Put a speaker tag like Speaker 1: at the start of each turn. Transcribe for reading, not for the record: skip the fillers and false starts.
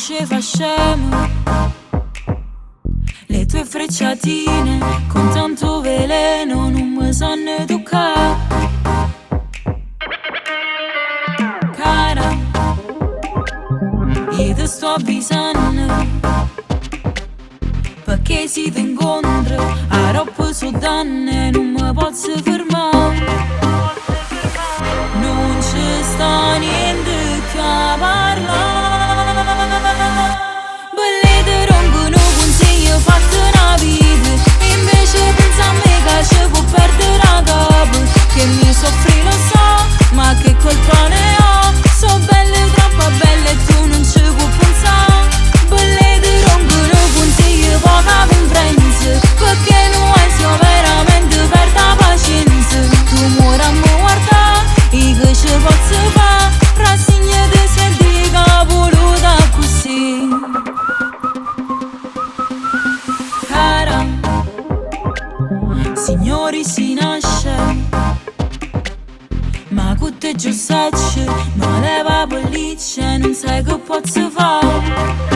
Speaker 1: ci facciamo le tue frecciatine con tanto veleno non mi sanno toccare. Cara, io ti sto avvisando perché si ti incontra a roba su danne non mi posso fermare. Non ci sta niente che parlare. Bellete rompono consiglio fatto una vita, invece pensa a me che ci può perdere la capo. Che mi soffri lo so, ma che colpa ne ho? So belle, troppo belle e tu non ci puoi pensare. Bellete rompono consiglio poca comprensione, perché non hai sia veramente per la pazienza. Tu muori a me guardare, io che ci posso fare? Rassegnati se dica voluta così. Cara, signori si nasce, ma con te già sacce, ma leva polliccia non sai che posso fare.